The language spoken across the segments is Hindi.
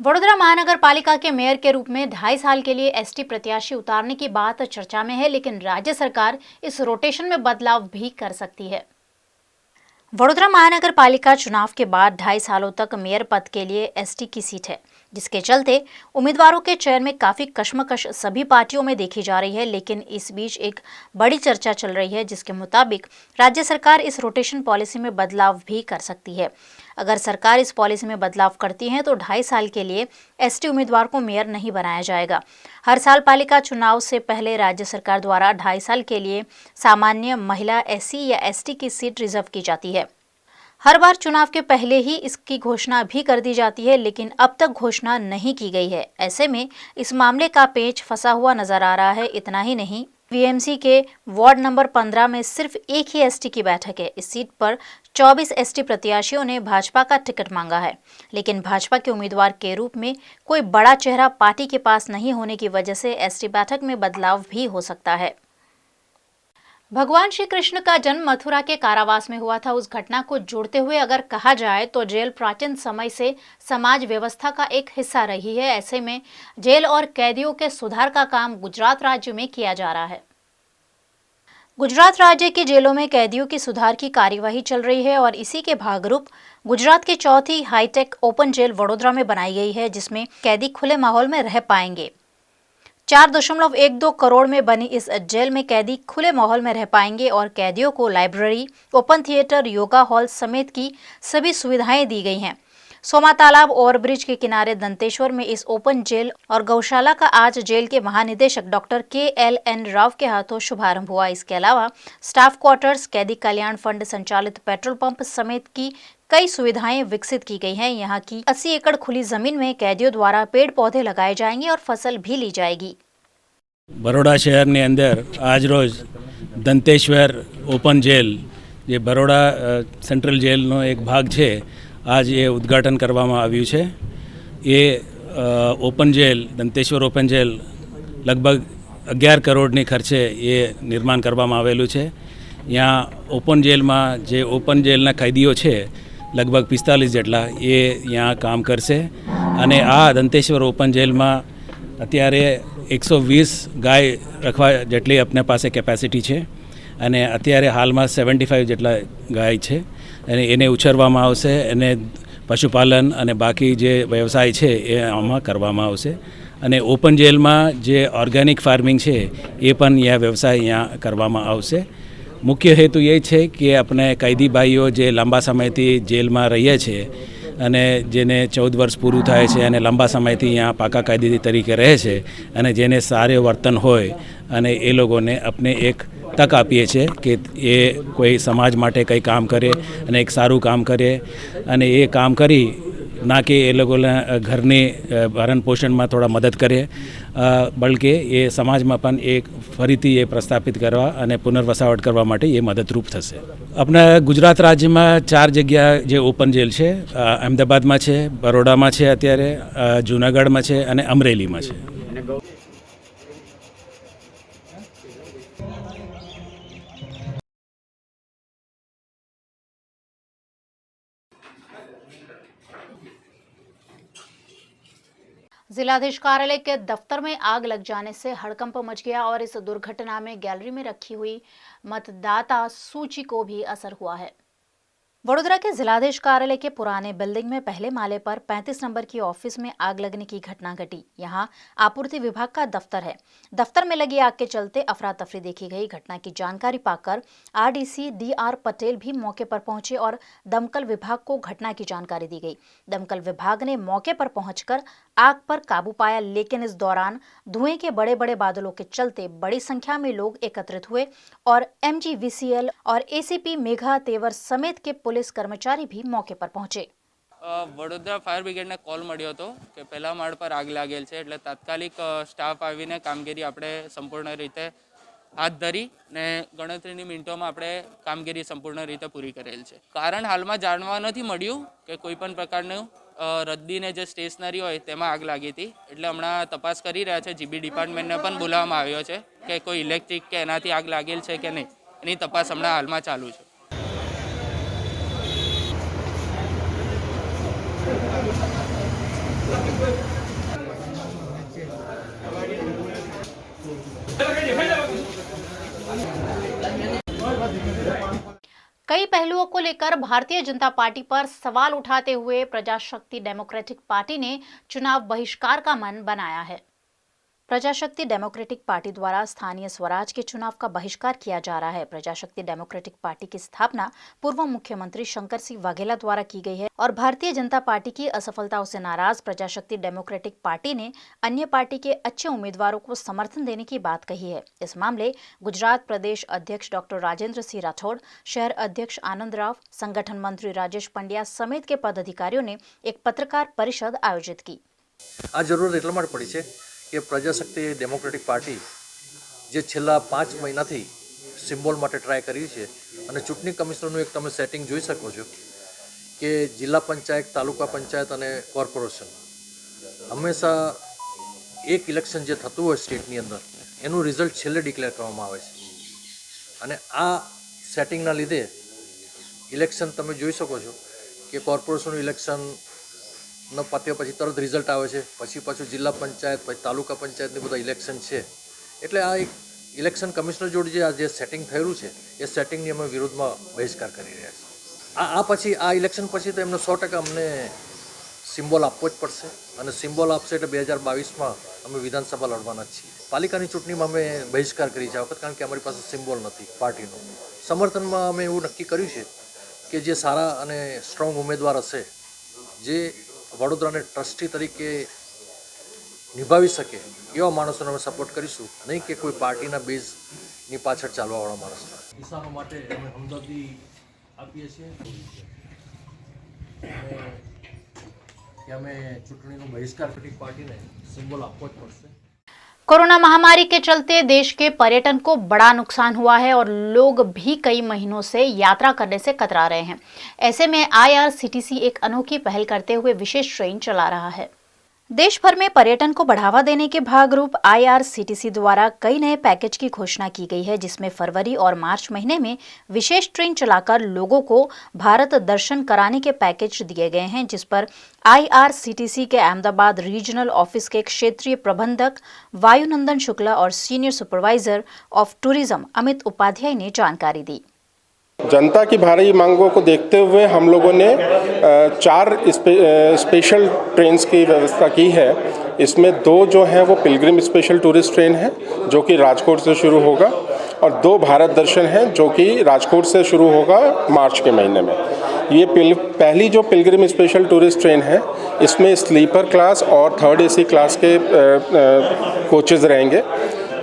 वडोदरा महानगर पालिका के मेयर के रूप में 2.5 साल के लिए एसटी प्रत्याशी उतारने की बात चर्चा में है, लेकिन राज्य सरकार इस रोटेशन में बदलाव भी कर सकती है। वडोदरा महानगर पालिका चुनाव के बाद 2.5 सालों तक मेयर पद के लिए एसटी की सीट है, जिसके चलते उम्मीदवारों के चयन में काफी कश्मकश सभी पार्टियों में देखी जा रही है। लेकिन इस बीच एक बड़ी चर्चा चल रही है, जिसके मुताबिक राज्य सरकार इस रोटेशन पॉलिसी में बदलाव भी कर सकती है। अगर सरकार इस पॉलिसी में बदलाव करती है तो 2.5 साल के लिए एसटी उम्मीदवार को मेयर नहीं बनाया जाएगा। हर साल पालिका चुनाव से पहले राज्य सरकार द्वारा 2.5 साल के लिए सामान्य महिला एससी या एसटी की सीट रिजर्व की जाती है। हर बार चुनाव के पहले ही इसकी घोषणा भी कर दी जाती है, लेकिन अब तक घोषणा नहीं की गई है। ऐसे में इस मामले का पेच फंसा हुआ नजर आ रहा है। इतना ही नहीं, वीएमसी के वार्ड नंबर 15 में सिर्फ एक ही एसटी की बैठक है। इस सीट पर 24 एसटी प्रत्याशियों ने भाजपा का टिकट मांगा है, लेकिन भाजपा के उम्मीदवार के रूप में कोई बड़ा चेहरा पार्टी के पास नहीं होने की वजह से एसटी बैठक में बदलाव भी हो सकता है। भगवान श्री कृष्ण का जन्म मथुरा के कारावास में हुआ था। उस घटना को जोड़ते हुए अगर कहा जाए तो जेल प्राचीन समय से समाज व्यवस्था का एक हिस्सा रही है। ऐसे में जेल और कैदियों के सुधार का काम गुजरात राज्य में किया जा रहा है। गुजरात राज्य की जेलों में कैदियों की सुधार की कार्यवाही चल रही है और इसी के भागरूप गुजरात की चौथी हाईटेक ओपन जेल वडोदरा में बनाई गई है, जिसमें कैदी खुले माहौल में रह पाएंगे। 4.12 करोड़ में बनी इस जेल में कैदी खुले माहौल में रह पाएंगे और कैदियों को library, open theatre, yoga hall समेत की सभी सुविधाएं दी गई हैं। सोमा तालाब ओवरब्रिज के किनारे दंतेश्वर में इस ओपन जेल और गौशाला का आज जेल के महानिदेशक डॉक्टर KLN राव के हाथों शुभारंभ हुआ। इसके अलावा स्टाफ क्वार्टर्स, कैदी कल्याण फंड संचालित पेट्रोल पंप समेत की कई सुविधाएं विकसित की गई हैं। यहाँ की 80 एकड़ खुली जमीन में कैदियों द्वारा पेड़ पौधे लगाए जाएंगे और फसल भी ली जाएगी। बरोड़ा शहर ने अंदर आज रोज दंतेश्वर ओपन जेल जे बरोड़ा सेंट्रल जेलનો एक भाग છે, आज ये उद्घाटन કરવામાં આવ્યું છે। ये open jail Danteshwar open jail लगभग 11 કરોડની ખર્ચે ये निर्माण કરવામાં આવેલું છે। यहाँ ओपन जेलમાં જે ओपन जेलના कैदीઓ છે लगभग 45 જેટલા એ यहाँ काम કરશે અને આ દંતેશ્વર ઓપન જેલમાં અત્યારે 120 ગાય રખવા જેટલી अपने પાસે કેપેસિટી છે અને અત્યારે હાલમાં 75 જેટલા ગાય છે અને એને ઉછેરવામાં આવશે અને પશુપાલન અને બાકી જે વ્યવસાય છે એ આમાં કરવામાં આવશે અને ઓપન જેલમાં જે ઓર્ગેનિક ફાર્મિંગ છે એ પણ આ વ્યવસાય અહીંયા કરવામાં આવશે। મુખ્ય હેતુ એ છે કે આપણે कैदी ભાઈઓ જે લાંબા સમયથી જેલમાં રહીએ છે અને જેને 14 વર્ષ પૂરું થાય છે અને લાંબા સમયથી यहाँ પાકા कैदी તરીકે રહે છે અને જેને સારું વર્તન હોય અને એ લોકોને આપણે એક તક આપીએ છીએ કે એ કોઈ સમાજ માટે કંઈ કામ કરે અને એક સારું કામ કરે અને એ કામ કરી ના કે એ લોકોના ઘરની ભરણ પોષણમાં થોડા મદદ કરે, બલકે એ સમાજમાં પણ એક ફરીથી એ પ્રસ્થાપિત કરવા અને પુનર્વસાવટ કરવા માટે એ મદદરૂપ થશે। આપણા ગુજરાત રાજ્યમાં 4 જગ્યા જે ઓપન જેલ છે, અમદાવાદમાં છે, બરોડામાં છે, અત્યારે જૂનાગઢમાં છે અને અમરેલીમાં છે। जिलाधीश कार्यालय के दफ्तर में आग लग जाने से हड़कंप मच गया और इस दुर्घटना में गैलरी में रखी हुई मतदाता सूची को भी असर हुआ है। वडोदरा के जिलाधीश कार्यालय के पुराने बिल्डिंग में पहले माले पर 35 नंबर की ऑफिस में आग लगने की घटना घटी। यहां आपूर्ति विभाग का दफ्तर है। दफ्तर में लगी आग के चलते अफरा तफरी देखी गई। घटना की जानकारी पाकर RDC DR पटेल भी मौके पर पहुंचे और दमकल विभाग को घटना की जानकारी दी गई। दमकल विभाग ने मौके पर पहुंचकर आग पर काबू पाया, लेकिन इस दौरान धुएं के बड़े बड़े बादलों के चलते बड़ी संख्या में लोग एकत्रित हुए और MGVCL और ACP मेघा तेवर समेत के पुलिस कर्मचारी भी मौके पर पहुंचे। वडोदरा फायर ब्रिगेडने कॉल मळ्यो હતો કે પહેલા માળ પર આગ લાગેલ છે, એટલે તાત્કાલિક સ્ટાફ આવીને કામગીરી આપણે સંપૂર્ણ રીતે હાથ ધરી ને ગણતરીની મિનિટોમાં આપણે કામગીરી સંપૂર્ણ રીતે પૂરી કરેલ છે। કારણ હાલમાં જાણવા નથી મળ્યું કે કોઈ પણ પ્રકારનું રદ્દીને જે સ્ટેશનરી હોય તેમાં આગ લાગી હતી, એટલે હમણાં તપાસ કરી રહ્યા છે। GB ડિપાર્ટમેન્ટને પણ બોલાવવામાં આવ્યો છે કે કોઈ ઇલેક્ટ્રિક કે એનાથી આગ लागेल છે કે નહીં, એની તપાસ હમણાં હાલમાં ચાલુ છે। कई पहलुओं को लेकर भारतीय जनता पार्टी पर सवाल उठाते हुए प्रजाशक्ति डेमोक्रेटिक पार्टी ने चुनाव बहिष्कार का मन बनाया है। प्रजाशक्ति डेमोक्रेटिक पार्टी द्वारा स्थानीय स्वराज के चुनाव का बहिष्कार किया जा रहा है। प्रजाशक्ति डेमोक्रेटिक पार्टी की स्थापना पूर्व मुख्यमंत्री शंकर सिंह वाघेला द्वारा की गई है और भारतीय जनता पार्टी की असफलताओं से नाराज प्रजाशक्ति डेमोक्रेटिक पार्टी ने अन्य पार्टी के अच्छे उम्मीदवारों को समर्थन देने की बात कही है। इस मामले गुजरात प्रदेश अध्यक्ष डॉक्टर राजेंद्र सिंह राठौड़, शहर अध्यक्ष आनंद राव, संगठन मंत्री राजेश पंड्या समेत के पदाधिकारियों ने एक पत्रकार परिषद आयोजित की। आ जरूरत એટલા માટે પડી છે કે પ્રજાશક્તિ ડેમોક્રેટિક પાર્ટી જે છેલ્લા 5 મહિનાથી સિમ્બોલ માટે ટ્રાય કરી છે અને ચૂંટણી કમિશનરનું એક તમે સેટિંગ જોઈ શકો છો કે જિલ્લા પંચાયત, તાલુકા પંચાયત અને કોર્પોરેશન હંમેશા એક ઇલેક્શન જે થતું હોય સ્ટેટની અંદર એનું રિઝલ્ટ છેલ્લે ડિક્લેર કરવામાં આવે છે અને આ સેટિંગના લીધે ઇલેક્શન તમે જોઈ શકો છો કે કોર્પોરેશનનું ઇલેક્શન ન પત્યા પછી તરત રિઝલ્ટ આવે છે, પછી પાછું જિલ્લા પંચાયત, પછી તાલુકા પંચાયતની બધા ઇલેક્શન છે. એટલે આ એક ઇલેક્શન કમિશનર જોડે જે આ જે સેટિંગ થયેલું છે એ સેટિંગની અમે વિરોધમાં બહિષ્કાર કરી રહ્યા છીએ. આ પછી આ ઇલેક્શન પછી તો એમને 100% અમને સિમ્બોલ આપવો જ પડશે અને સિમ્બોલ આપશે એટલે 2022માં અમે વિધાનસભા લડવાના જ છીએ. પાલિકાની ચૂંટણીમાં અમે બહિષ્કાર કરી છે આ વખત કારણ કે અમારી પાસે સિમ્બોલ નથી પાર્ટીનો. સમર્થનમાં અમે એવું નક્કી કર્યું છે કે જે સારા અને સ્ટ્રોંગ ઉમેદવાર હશે જે વડોદરાને ટ્રસ્ટી તરીકે નિભાવી શકે એવા માણસોને અમે સપોર્ટ કરીશું, નહીં કે કોઈ પાર્ટીના બેઝની પાછળ ચાલવાવાળા માણસો. કિસાનો માટે અમે હમદર્દી આપીએ છીએ કે અમે ચૂંટણીનો બહિષ્કાર કરી પાર્ટીને સિમ્બોલ આપવો જ પડશે. कोरोना महामारी के चलते देश के पर्यटन को बड़ा नुकसान हुआ है और लोग भी कई महीनों से यात्रा करने से कतरा रहे हैं। ऐसे में IRCTC एक अनोखी पहल करते हुए विशेष ट्रेन चला रहा है। देश भर में पर्यटन को बढ़ावा देने के भागरूप IRCTC द्वारा कई नए पैकेज की घोषणा की गई है, जिसमें फरवरी और मार्च महीने में विशेष ट्रेन चलाकर लोगों को भारत दर्शन कराने के पैकेज दिए गए हैं, जिस पर IRCTC के अहमदाबाद रीजनल ऑफिस के क्षेत्रीय प्रबंधक वायुनंदन शुक्ला और senior supervisor of tourism Amit Upadhyay ने जानकारी दी। जनता की भारी मांगों को देखते हुए हम लोगों ने 4 स्पेशल ट्रेन्स की व्यवस्था की है। इसमें 2 जो हैं वो पिलग्रिम स्पेशल टूरिस्ट ट्रेन है जो कि राजकोट से शुरू होगा और 2 भारत दर्शन हैं जो कि राजकोट से शुरू होगा मार्च के महीने में। ये पहली जो पिलग्रिम स्पेशल टूरिस्ट ट्रेन है इसमें स्लीपर क्लास और 3rd AC क्लास के कोचेज़ रहेंगे।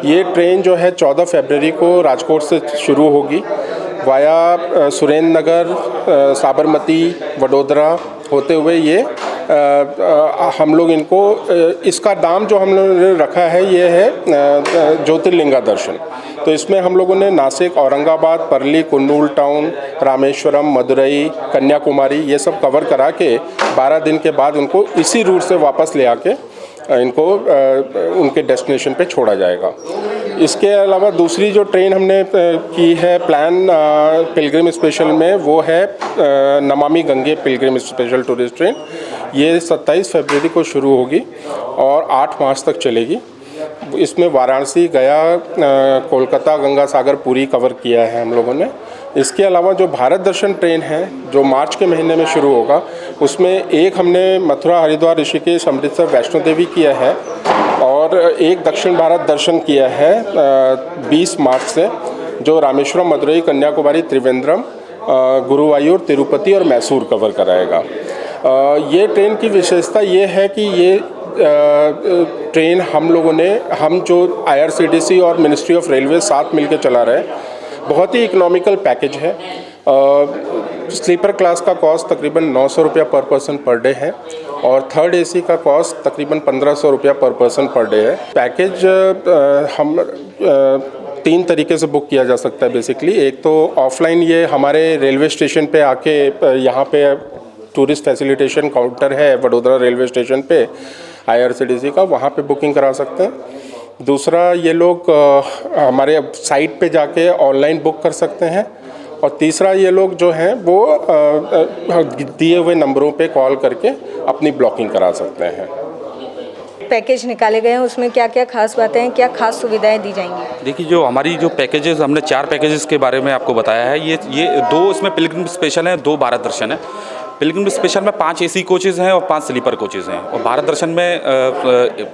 ये ट्रेन जो है 14 फरवरी को राजकोट से शुरू होगी वाया सुरेंद्र नगर, साबरमती, वडोदरा होते हुए ये हम लोग इनको इसका नाम जो हम लोगों ने रखा है ये है ज्योतिर्लिंगा दर्शन। तो इसमें हम लोगों ने नासिक, औरंगाबाद, परली, कुन्नूल टाउन, रामेश्वरम, मदुरई, कन्याकुमारी ये सब कवर करा के 12 दिन के बाद उनको इसी रूट से वापस ले आके इनको उनके डेस्टिनेशन पे छोड़ा जाएगा। इसके अलावा दूसरी जो ट्रेन हमने की है प्लान पिलग्रिम स्पेशल में वो है Namami Gange Pilgrim special tourist train. ये 27 फरवरी को शुरू होगी और 8 मार्च तक चलेगी। इसमें वाराणसी, गया, कोलकाता, गंगा सागर, पुरी कवर किया है हम लोगों ने। इसके अलावा जो भारत दर्शन ट्रेन है जो मार्च के महीने में शुरू होगा उसमें एक हमने मथुरा, हरिद्वार, ऋषिकेश, अमृतसर, वैष्णो देवी किया है और एक दक्षिण भारत दर्शन किया है 20 मार्च से जो रामेश्वरम, मदुरई, कन्याकुमारी, त्रिवेंद्रम, गुरुवायूर, तिरुपति और मैसूर कवर कराएगा। ये ट्रेन की विशेषता ये है कि ये ट्रेन हम जो IRCTC और मिनिस्ट्री ऑफ रेलवे साथ मिलकर चला रहे हैं। बहुत ही इकोनॉमिकल पैकेज है। स्लीपर क्लास का कॉस्ट तकरीबन 900 रुपया पर पर्सन पर डे है और 3rd AC का कॉस्ट तकरीबन 1500 रुपया पर पर्सन पर डे है। पैकेज हम 3 तरीके से बुक किया जा सकता है बेसिकली। एक तो ऑफलाइन, ये हमारे रेलवे स्टेशन पे आके यहाँ पे टूरिस्ट फैसिलिटेशन काउंटर है वडोदरा रेलवे स्टेशन पे IRCTC का, वहाँ पे बुकिंग करा सकते हैं। दूसरा, ये लोग हमारे साइट पे जाके ऑनलाइन बुक कर सकते हैं और तीसरा, ये लोग जो हैं वो दिए हुए नंबरों पे कॉल करके अपनी ब्लॉकिंग करा सकते हैं। पैकेज निकाले गए हैं उसमें क्या क्या खास बातें हैं, क्या खास सुविधाएं दी जाएंगी? देखिए, जो हमारी जो पैकेजेस हमने 4 पैकेजेस के बारे में आपको बताया है, ये 2 इसमें पिलग्रिम स्पेशल हैं, 2 भारत दर्शन है। पिलग्रिम स्पेशल में 5 AC कोचेज़ हैं और 5 स्लीपर कोचेज़ हैं, और भारत दर्शन में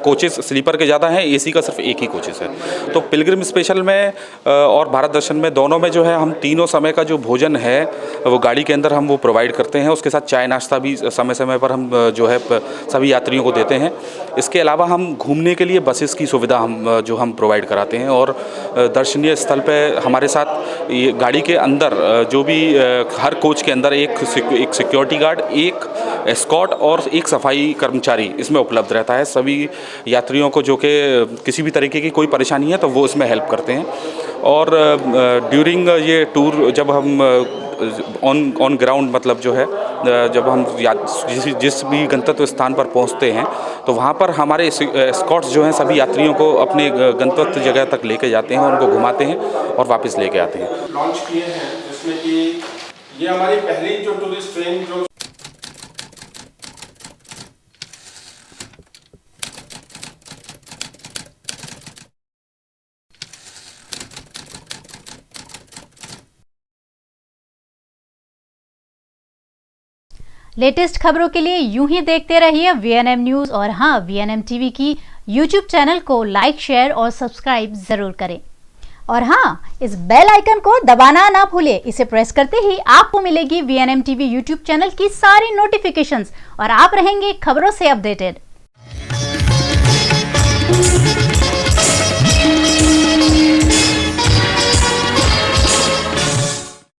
कोचेज़ स्लीपर के ज़्यादा हैं, AC का सिर्फ एक ही कोचेज़ है। तो पिलग्रिम स्पेशल में और भारत दर्शन में दोनों में जो है हम तीनों समय का जो भोजन है वो गाड़ी के अंदर हम वो प्रोवाइड करते हैं। उसके साथ चाय नाश्ता भी समय समय पर हम जो है सभी यात्रियों को देते हैं। इसके अलावा हम घूमने के लिए बसेस की सुविधा हम प्रोवाइड कराते हैं, और दर्शनीय स्थल पर हमारे साथ ये गाड़ी के अंदर जो भी हर कोच के अंदर एक सिक्योरिटी गार्ड, एक एस्कॉर्ट और एक सफाई कर्मचारी इसमें उपलब्ध रहता है। सभी यात्रियों को जो कि किसी भी तरीके की कोई परेशानी है तो वो इसमें हेल्प करते हैं। और ड्यूरिंग ये टूर जब हम ऑन ग्राउंड मतलब जो है जब हम जिस भी गंतव्य स्थान पर पहुंचते हैं तो वहां पर हमारे एस्कॉर्ट्स जो हैं सभी यात्रियों को अपने गंतव्य जगह तक लेके जाते हैं, उनको घुमाते हैं और वापस लेके आते हैं। लॉन्च किए हैं जिसमें कि ये हमारी पहली जो टूरिस्ट ट्रेन जो लेटेस्ट खबरों के लिए यूं ही देखते रहिए VNM न्यूज़, और हाँ, VNM TV की YouTube चैनल को लाइक, शेयर और सब्सक्राइब जरूर करें। और हाँ, इस बेल आइकन को दबाना ना भूलें। इसे प्रेस करते ही आपको मिलेगी VNM TV YouTube चैनल की सारी नोटिफिकेशंस और आप रहेंगे खबरों से अपडेटेड।